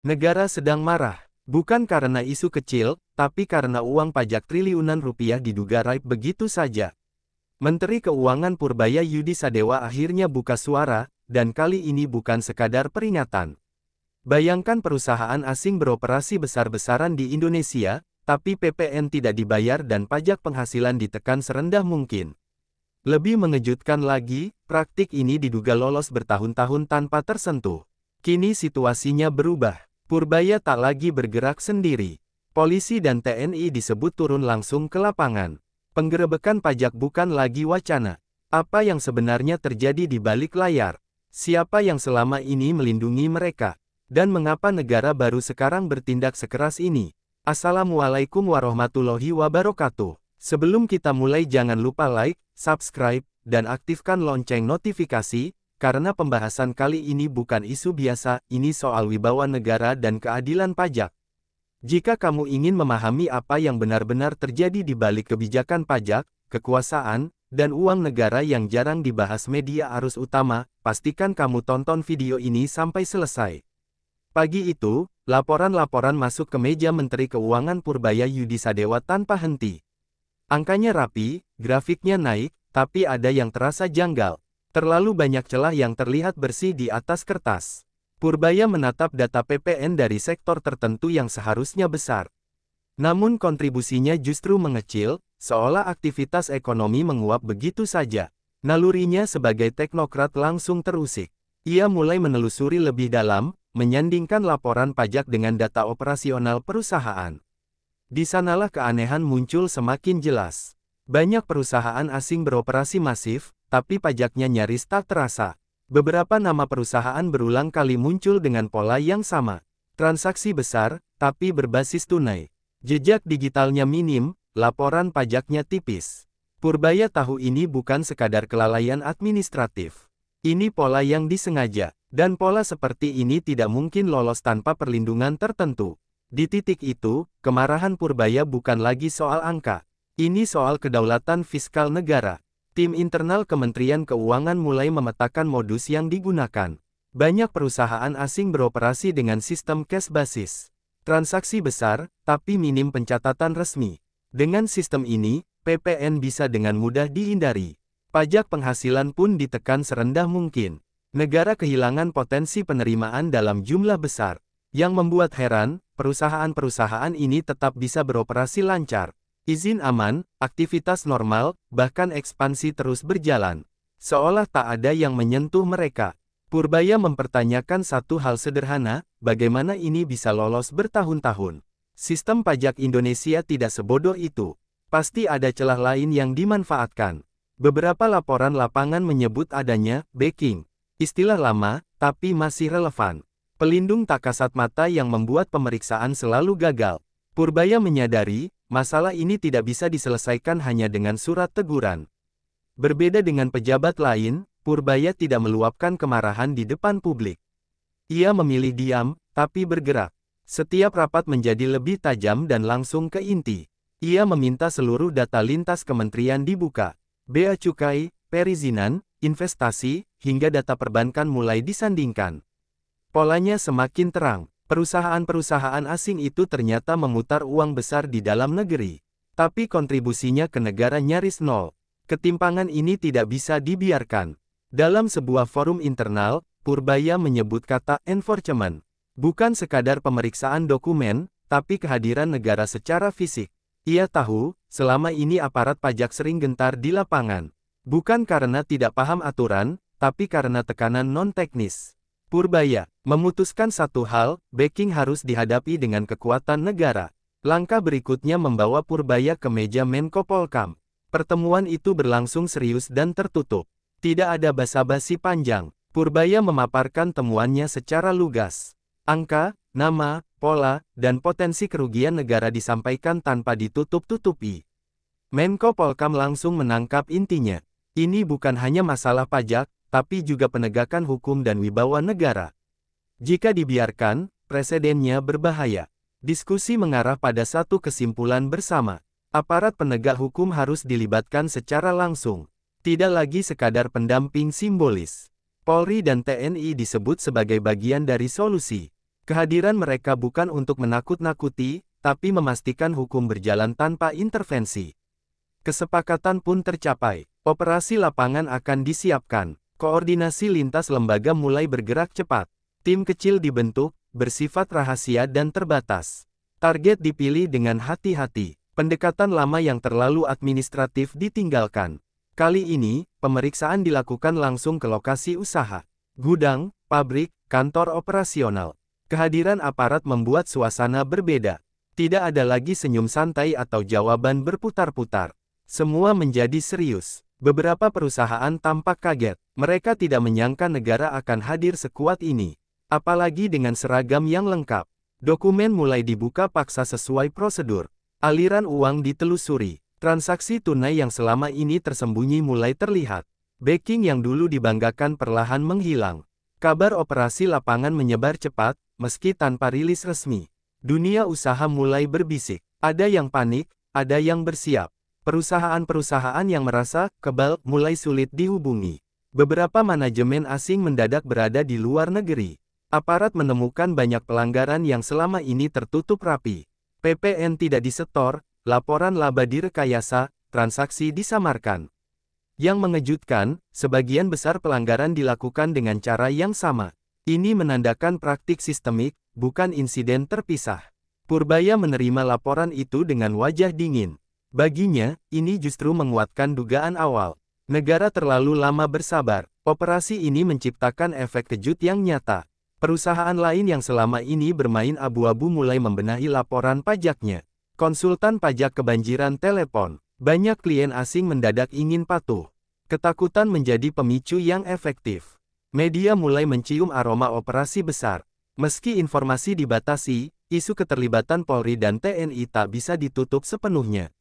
Negara sedang marah, bukan karena isu kecil, tapi karena uang pajak triliunan rupiah diduga raib begitu saja. Menteri Keuangan Purbaya Yudi Sadewa akhirnya buka suara, dan kali ini bukan sekadar peringatan. Bayangkan perusahaan asing beroperasi besar-besaran di Indonesia, tapi PPN tidak dibayar dan pajak penghasilan ditekan serendah mungkin. Lebih mengejutkan lagi, praktik ini diduga lolos bertahun-tahun tanpa tersentuh. Kini situasinya berubah. Purbaya tak lagi bergerak sendiri. Polisi dan TNI disebut turun langsung ke lapangan. Penggerebekan pajak bukan lagi wacana. Apa yang sebenarnya terjadi di balik layar? Siapa yang selama ini melindungi mereka? Dan mengapa negara baru sekarang bertindak sekeras ini? Assalamualaikum warahmatullahi wabarakatuh. Sebelum kita mulai jangan lupa like, subscribe, dan aktifkan lonceng notifikasi, karena pembahasan kali ini bukan isu biasa, ini soal wibawa negara dan keadilan pajak. Jika kamu ingin memahami apa yang benar-benar terjadi di balik kebijakan pajak, kekuasaan, dan uang negara yang jarang dibahas media arus utama, pastikan kamu tonton video ini sampai selesai. Pagi itu, laporan-laporan masuk ke meja Menteri Keuangan Purbaya Yudi Sadewa tanpa henti. Angkanya rapi, grafiknya naik, tapi ada yang terasa janggal. Terlalu banyak celah yang terlihat bersih di atas kertas. Purbaya menatap data PPN dari sektor tertentu yang seharusnya besar. Namun kontribusinya justru mengecil, seolah aktivitas ekonomi menguap begitu saja. Nalurinya sebagai teknokrat langsung terusik. Ia mulai menelusuri lebih dalam, menyandingkan laporan pajak dengan data operasional perusahaan. Di sanalah keanehan muncul semakin jelas. Banyak perusahaan asing beroperasi masif, tapi pajaknya nyaris tak terasa. Beberapa nama perusahaan berulang kali muncul dengan pola yang sama. Transaksi besar, tapi berbasis tunai. Jejak digitalnya minim, laporan pajaknya tipis. Purbaya tahu ini bukan sekadar kelalaian administratif. Ini pola yang disengaja, dan pola seperti ini tidak mungkin lolos tanpa perlindungan tertentu. Di titik itu, kemarahan Purbaya bukan lagi soal angka. Ini soal kedaulatan fiskal negara. Tim internal Kementerian Keuangan mulai memetakan modus yang digunakan. Banyak perusahaan asing beroperasi dengan sistem cash basis. Transaksi besar, tapi minim pencatatan resmi. Dengan sistem ini, PPN bisa dengan mudah dihindari. Pajak penghasilan pun ditekan serendah mungkin. Negara kehilangan potensi penerimaan dalam jumlah besar. Yang membuat heran, perusahaan-perusahaan ini tetap bisa beroperasi lancar. Izin aman, aktivitas normal, bahkan ekspansi terus berjalan. Seolah tak ada yang menyentuh mereka. Purbaya mempertanyakan satu hal sederhana, bagaimana ini bisa lolos bertahun-tahun. Sistem pajak Indonesia tidak sebodoh itu. Pasti ada celah lain yang dimanfaatkan. Beberapa laporan lapangan menyebut adanya backing. Istilah lama, tapi masih relevan. Pelindung tak kasat mata yang membuat pemeriksaan selalu gagal. Purbaya menyadari, masalah ini tidak bisa diselesaikan hanya dengan surat teguran. Berbeda dengan pejabat lain, Purbaya tidak meluapkan kemarahan di depan publik. Ia memilih diam, tapi bergerak. Setiap rapat menjadi lebih tajam dan langsung ke inti. Ia meminta seluruh data lintas kementerian dibuka. Bea cukai, perizinan, investasi, hingga data perbankan mulai disandingkan. Polanya semakin terang. Perusahaan-perusahaan asing itu ternyata memutar uang besar di dalam negeri. Tapi kontribusinya ke negara nyaris nol. Ketimpangan ini tidak bisa dibiarkan. Dalam sebuah forum internal, Purbaya menyebut kata enforcement. Bukan sekadar pemeriksaan dokumen, tapi kehadiran negara secara fisik. Ia tahu, selama ini aparat pajak sering gentar di lapangan. Bukan karena tidak paham aturan, tapi karena tekanan non-teknis. Purbaya memutuskan satu hal, backing harus dihadapi dengan kekuatan negara. Langkah berikutnya membawa Purbaya ke meja Menko Polkam. Pertemuan itu berlangsung serius dan tertutup. Tidak ada basa-basi panjang. Purbaya memaparkan temuannya secara lugas. Angka, nama, pola, dan potensi kerugian negara disampaikan tanpa ditutup-tutupi. Menko Polkam langsung menangkap intinya. Ini bukan hanya masalah pajak, tapi juga penegakan hukum dan wibawa negara. Jika dibiarkan, presidennya berbahaya. Diskusi mengarah pada satu kesimpulan bersama. Aparat penegak hukum harus dilibatkan secara langsung. Tidak lagi sekadar pendamping simbolis. Polri dan TNI disebut sebagai bagian dari solusi. Kehadiran mereka bukan untuk menakut-nakuti, tapi memastikan hukum berjalan tanpa intervensi. Kesepakatan pun tercapai. Operasi lapangan akan disiapkan. Koordinasi lintas lembaga mulai bergerak cepat. Tim kecil dibentuk, bersifat rahasia dan terbatas. Target dipilih dengan hati-hati. Pendekatan lama yang terlalu administratif ditinggalkan. Kali ini, pemeriksaan dilakukan langsung ke lokasi usaha. Gudang, pabrik, kantor operasional. Kehadiran aparat membuat suasana berbeda. Tidak ada lagi senyum santai atau jawaban berputar-putar. Semua menjadi serius. Beberapa perusahaan tampak kaget. Mereka tidak menyangka negara akan hadir sekuat ini. Apalagi dengan seragam yang lengkap. Dokumen mulai dibuka paksa sesuai prosedur. Aliran uang ditelusuri. Transaksi tunai yang selama ini tersembunyi mulai terlihat. Backing yang dulu dibanggakan perlahan menghilang. Kabar operasi lapangan menyebar cepat, meski tanpa rilis resmi. Dunia usaha mulai berbisik. Ada yang panik, ada yang bersiap. Perusahaan-perusahaan yang merasa kebal mulai sulit dihubungi. Beberapa manajemen asing mendadak berada di luar negeri. Aparat menemukan banyak pelanggaran yang selama ini tertutup rapi. PPN tidak disetor, laporan laba direkayasa, transaksi disamarkan. Yang mengejutkan, sebagian besar pelanggaran dilakukan dengan cara yang sama. Ini menandakan praktik sistemik, bukan insiden terpisah. Purbaya menerima laporan itu dengan wajah dingin. Baginya, ini justru menguatkan dugaan awal. Negara terlalu lama bersabar. Operasi ini menciptakan efek kejut yang nyata. Perusahaan lain yang selama ini bermain abu-abu mulai membenahi laporan pajaknya. Konsultan pajak kebanjiran telepon. Banyak klien asing mendadak ingin patuh. Ketakutan menjadi pemicu yang efektif. Media mulai mencium aroma operasi besar. Meski informasi dibatasi, isu keterlibatan Polri dan TNI tak bisa ditutup sepenuhnya.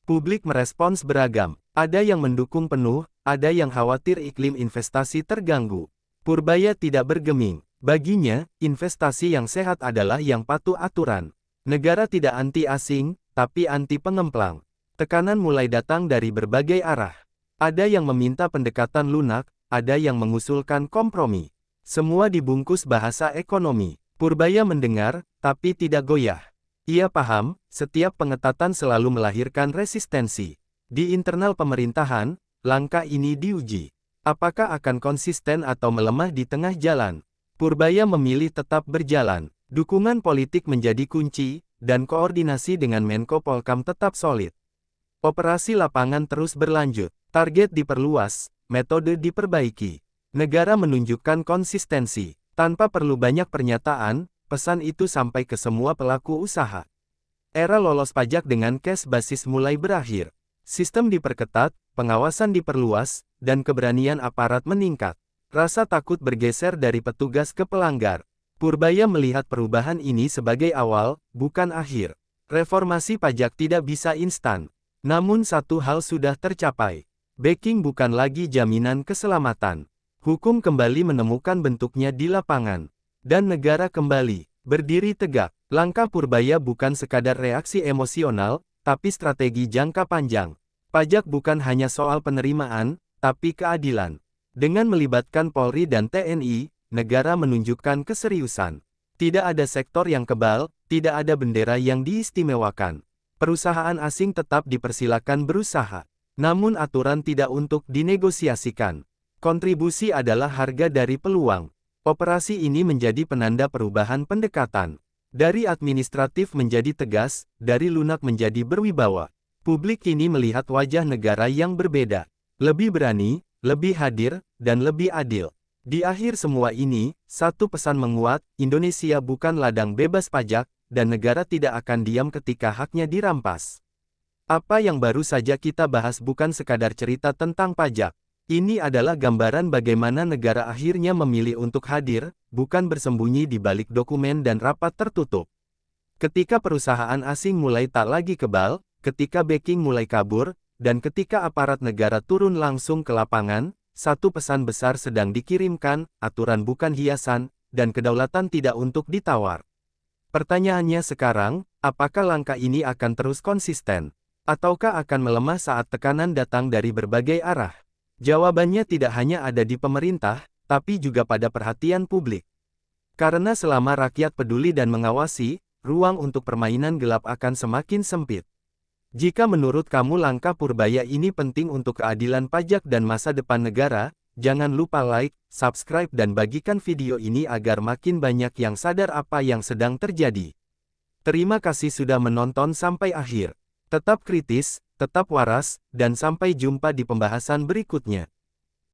Publik merespons beragam. Ada yang mendukung penuh, ada yang khawatir iklim investasi terganggu. Purbaya tidak bergeming. Baginya, investasi yang sehat adalah yang patuh aturan. Negara tidak anti asing, tapi anti pengemplang. Tekanan mulai datang dari berbagai arah. Ada yang meminta pendekatan lunak, ada yang mengusulkan kompromi. Semua dibungkus bahasa ekonomi. Purbaya mendengar, tapi tidak goyah. Ia paham, setiap pengetatan selalu melahirkan resistensi. Di internal pemerintahan, langkah ini diuji. Apakah akan konsisten atau melemah di tengah jalan? Purbaya memilih tetap berjalan. Dukungan politik menjadi kunci, dan koordinasi dengan Menko Polkam tetap solid. Operasi lapangan terus berlanjut. Target diperluas, metode diperbaiki. Negara menunjukkan konsistensi. Tanpa perlu banyak pernyataan, pesan itu sampai ke semua pelaku usaha. Era lolos pajak dengan cash basis mulai berakhir. Sistem diperketat, pengawasan diperluas, dan keberanian aparat meningkat. Rasa takut bergeser dari petugas ke pelanggar. Purbaya melihat perubahan ini sebagai awal, bukan akhir. Reformasi pajak tidak bisa instan. Namun satu hal sudah tercapai. Backing bukan lagi jaminan keselamatan. Hukum kembali menemukan bentuknya di lapangan. Dan negara kembali berdiri tegak. Langkah Purbaya bukan sekadar reaksi emosional, tapi strategi jangka panjang. Pajak bukan hanya soal penerimaan, tapi keadilan. Dengan melibatkan Polri dan TNI, negara menunjukkan keseriusan. Tidak ada sektor yang kebal, tidak ada bendera yang diistimewakan. Perusahaan asing tetap dipersilakan berusaha. Namun aturan tidak untuk dinegosiasikan. Kontribusi adalah harga dari peluang. Operasi ini menjadi penanda perubahan pendekatan. Dari administratif menjadi tegas, dari lunak menjadi berwibawa. Publik kini melihat wajah negara yang berbeda. Lebih berani, lebih hadir, dan lebih adil. Di akhir semua ini, satu pesan menguat, Indonesia bukan ladang bebas pajak, dan negara tidak akan diam ketika haknya dirampas. Apa yang baru saja kita bahas bukan sekadar cerita tentang pajak. Ini adalah gambaran bagaimana negara akhirnya memilih untuk hadir, bukan bersembunyi di balik dokumen dan rapat tertutup. Ketika perusahaan asing mulai tak lagi kebal, ketika backing mulai kabur, dan ketika aparat negara turun langsung ke lapangan, satu pesan besar sedang dikirimkan, aturan bukan hiasan, dan kedaulatan tidak untuk ditawar. Pertanyaannya sekarang, apakah langkah ini akan terus konsisten? Ataukah akan melemah saat tekanan datang dari berbagai arah? Jawabannya tidak hanya ada di pemerintah, tapi juga pada perhatian publik. Karena selama rakyat peduli dan mengawasi, ruang untuk permainan gelap akan semakin sempit. Jika menurut kamu langkah Purbaya ini penting untuk keadilan pajak dan masa depan negara, jangan lupa like, subscribe dan bagikan video ini agar makin banyak yang sadar apa yang sedang terjadi. Terima kasih sudah menonton sampai akhir. Tetap kritis, tetap waras, dan sampai jumpa di pembahasan berikutnya.